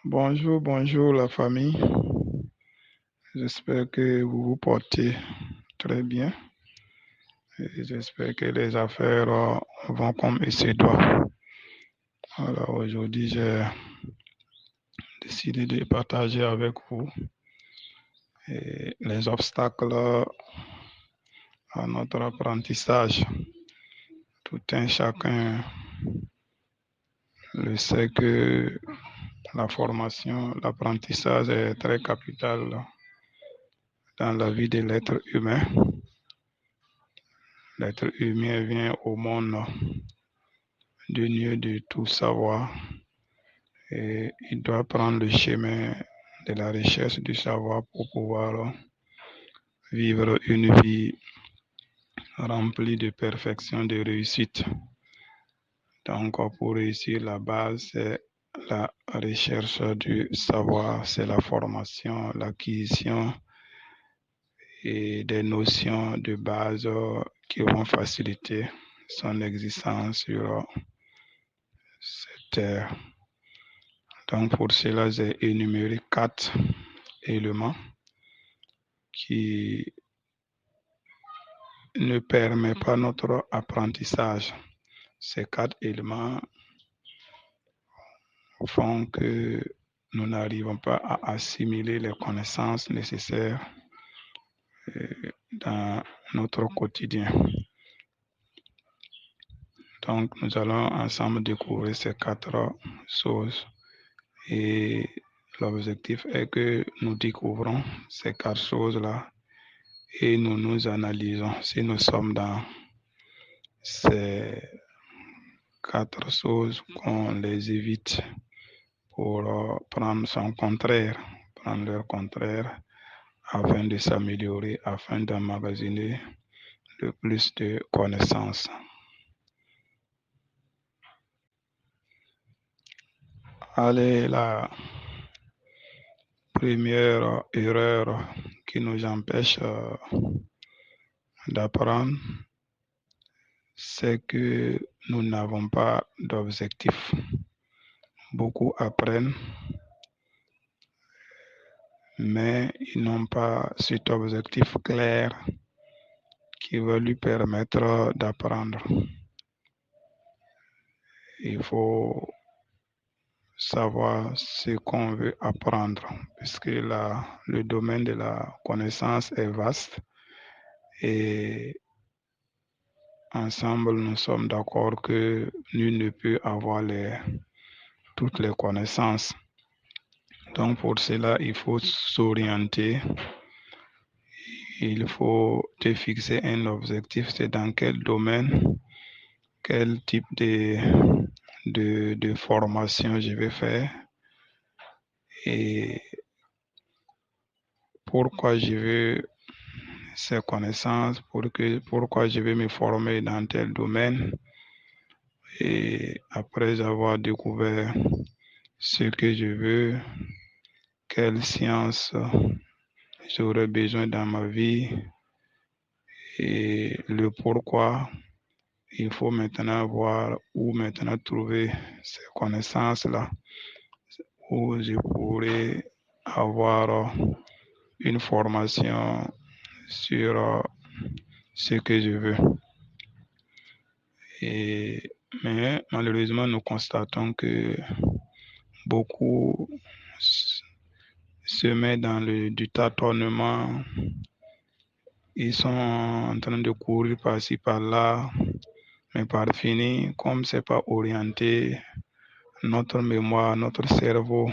Bonjour la famille. J'espère que vous vous portez très bien et j'espère que les affaires vont comme il se doit. Alors aujourd'hui, j'ai décidé de partager avec vous les obstacles à notre apprentissage. Tout un chacun le sait que la formation, l'apprentissage est très capital dans la vie de l'être humain. L'être humain vient au monde dénué de tout savoir et il doit prendre le chemin de la recherche du savoir pour pouvoir vivre une vie remplie de perfection, de réussite. Donc, pour réussir, la base, c'est la recherche du savoir, c'est la formation, l'acquisition et des notions de base qui vont faciliter son existence sur cette terre. Donc, pour cela, j'ai énuméré 4 éléments qui ne permettent pas notre apprentissage. Ces 4 éléments font que nous n'arrivons pas à assimiler les connaissances nécessaires dans notre quotidien. Donc, nous allons ensemble découvrir ces 4 choses et l'objectif est que nous découvrons ces 4 choses-là et nous nous analysons si nous sommes dans ces 4 choses, qu'on les évite pour prendre leur contraire afin de s'améliorer, afin d'emmagasiner le plus de connaissances. Allez, la première erreur qui nous empêche d'apprendre, c'est que nous n'avons pas d'objectif. Beaucoup apprennent, mais ils n'ont pas cet objectif clair qui va lui permettre d'apprendre. Il faut savoir ce qu'on veut apprendre, puisque le domaine de la connaissance est vaste et ensemble nous sommes d'accord que nul ne peut avoir toutes les connaissances. Donc pour cela, il faut s'orienter, il faut te fixer un objectif, c'est dans quel domaine, quel type de formation je vais faire et pourquoi je veux ces connaissances, pourquoi je vais me former dans tel domaine. Et après avoir découvert ce que je veux, quelle science j'aurais besoin dans ma vie et le pourquoi, il faut maintenant voir où maintenant trouver ces connaissances-là, où je pourrais avoir une formation sur ce que je veux. Mais malheureusement, nous constatons que beaucoup se mettent dans du tâtonnement. Ils sont en train de courir par-ci, par-là, mais par fini, comme c'est pas orienté, notre mémoire, notre cerveau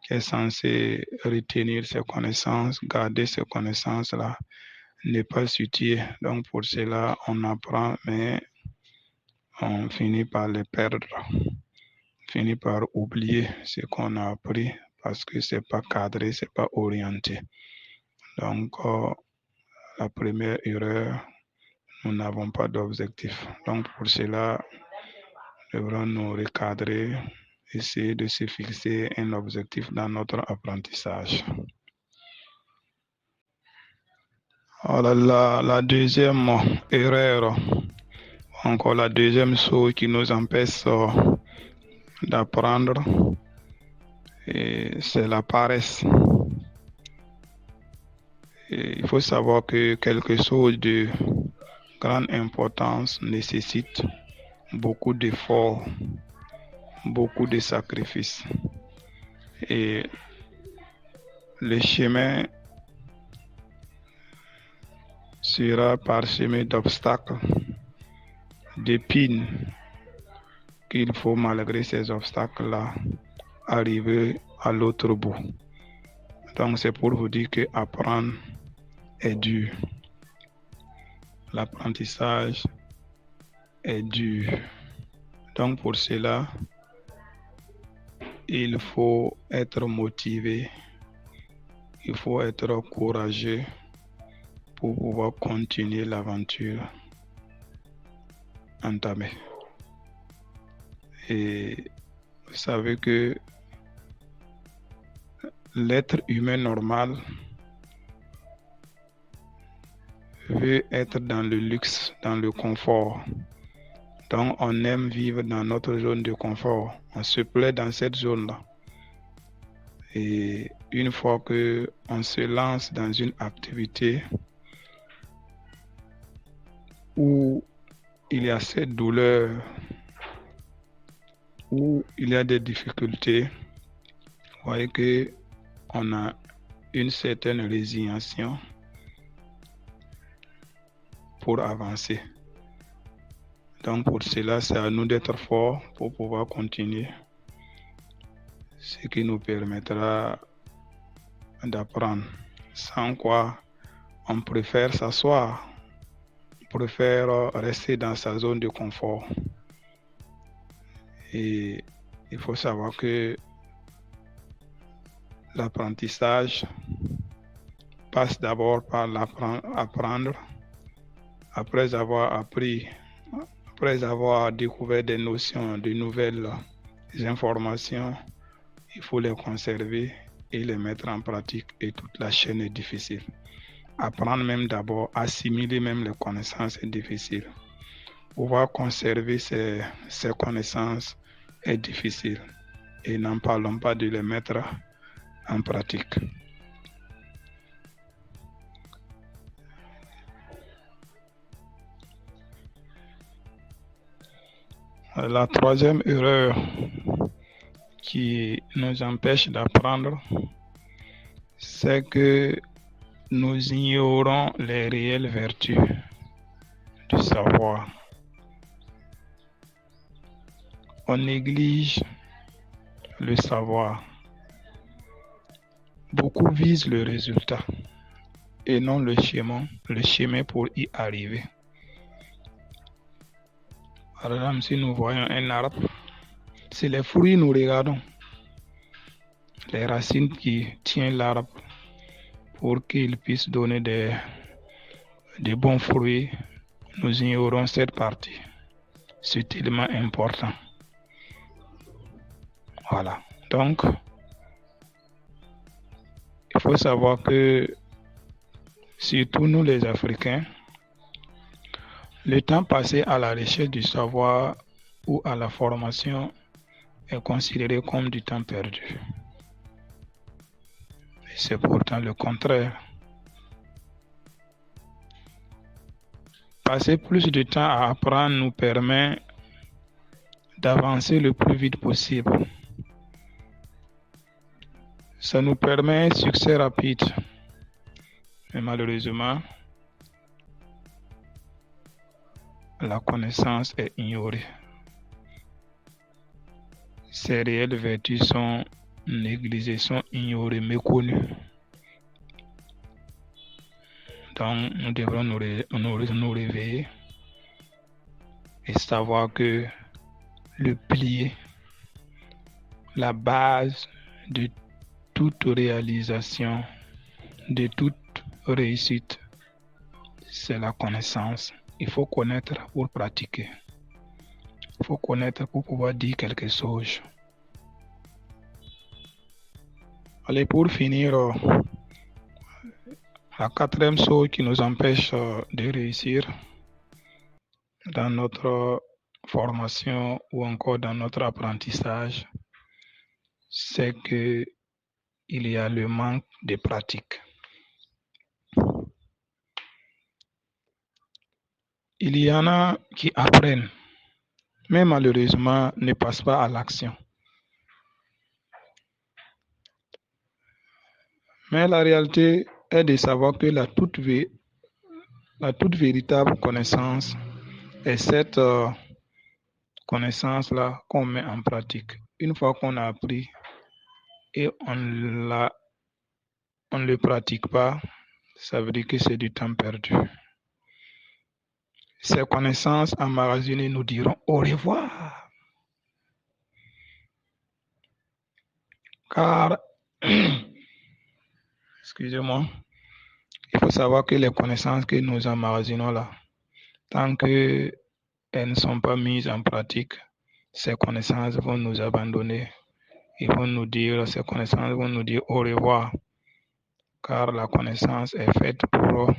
qui est censé retenir ces connaissances, garder ces connaissances-là, n'est pas situé. Donc pour cela, on apprend, mais on finit par les perdre, on finit par oublier ce qu'on a appris parce que c'est pas cadré, c'est pas orienté. Donc la première erreur, nous n'avons pas d'objectif. Donc pour cela, nous devrons nous recadrer, essayer de se fixer un objectif dans notre apprentissage. Alors, la deuxième erreur, encore la deuxième chose qui nous empêche d'apprendre, et c'est la paresse. Et il faut savoir que quelque chose de grande importance nécessite beaucoup d'efforts, beaucoup de sacrifices. Et le chemin sera parsemé d'obstacles, d'épines, qu'il faut malgré ces obstacles-là arriver à l'autre bout. Donc c'est pour vous dire que apprendre est dur. L'apprentissage est dur. Donc pour cela, il faut être motivé, il faut être courageux pour pouvoir continuer l'aventure entamée. Et vous savez que l'être humain normal veut être dans le luxe, dans le confort. Donc on aime vivre dans notre zone de confort. On se plaît dans cette zone-là. Et une fois qu'on se lance dans une activité où il y a cette douleur, où il y a des difficultés, vous voyez qu'on a une certaine résignation pour avancer. Donc pour cela, c'est à nous d'être forts pour pouvoir continuer, ce qui nous permettra d'apprendre. Sans quoi, on préfère s'asseoir, on préfère rester dans sa zone de confort. Et il faut savoir que l'apprentissage passe d'abord par apprendre. Après avoir appris, après avoir découvert des notions, de nouvelles informations, il faut les conserver et les mettre en pratique, et toute la chaîne est difficile. Apprendre même d'abord, assimiler même les connaissances est difficile. Pouvoir conserver ces connaissances est difficile, et n'en parlons pas de les mettre en pratique. La troisième erreur qui nous empêche d'apprendre, c'est que nous ignorons les réelles vertus du savoir. On néglige le savoir. Beaucoup visent le résultat et non le chemin pour y arriver. Par exemple, si nous voyons un arbre, c'est les fruits que nous regardons, les racines qui tiennent l'arbre pour qu'il puisse donner des bons fruits. Nous ignorons cette partie. C'est tellement important. Voilà. Donc, il faut savoir que, surtout nous les Africains, le temps passé à la recherche du savoir ou à la formation est considéré comme du temps perdu. Et c'est pourtant le contraire. Passer plus de temps à apprendre nous permet d'avancer le plus vite possible. Ça nous permet un succès rapide. Mais malheureusement, la connaissance est ignorée. Ces réelles vertus sont négligées, sont ignorées, méconnues. Donc, nous devrons nous réveiller et savoir que le pilier, la base de toute réalisation, de toute réussite, c'est la connaissance. Il faut connaître pour pratiquer. Il faut connaître pour pouvoir dire quelque chose. Allez, pour finir, la quatrième chose qui nous empêche de réussir dans notre formation ou encore dans notre apprentissage, c'est que il y a le manque de pratique. Il y en a qui apprennent, mais malheureusement ne passent pas à l'action. Mais la réalité est de savoir que la toute véritable connaissance est cette connaissance-là qu'on met en pratique. Une fois qu'on a appris et on ne le pratique pas, ça veut dire que c'est du temps perdu. Ces connaissances emmagasinées nous diront au revoir. Car, excusez-moi, il faut savoir que les connaissances que nous emmagasinons là, tant qu'elles ne sont pas mises en pratique, ces connaissances vont nous abandonner. Ces connaissances vont nous dire au revoir. Car la connaissance est faite pour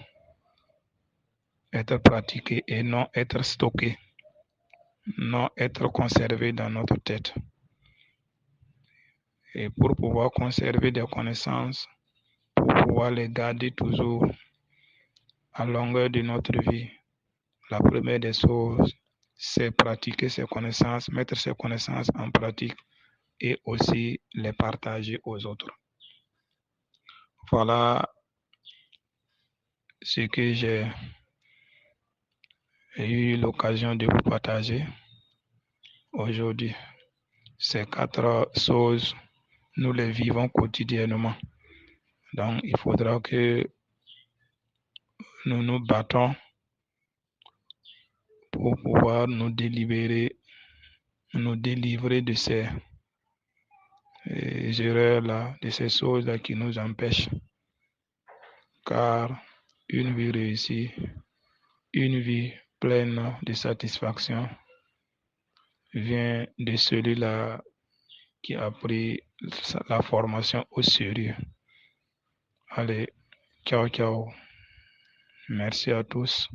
être pratiquée et non être stockée, non être conservée dans notre tête. Et pour pouvoir conserver des connaissances, pour pouvoir les garder toujours à longueur de notre vie, la première des choses, c'est pratiquer ces connaissances, mettre ces connaissances en pratique et aussi les partager aux autres. Voilà ce que j'ai eu l'occasion de vous partager aujourd'hui. Ces 4 choses, nous les vivons quotidiennement. Donc, il faudra que nous nous battons pour pouvoir nous délivrer de ces erreurs-là, de ces choses-là qui nous empêchent. Car une vie réussie, une vie pleine de satisfaction vient de celui-là qui a pris la formation au sérieux. Allez, ciao, ciao. Merci à tous.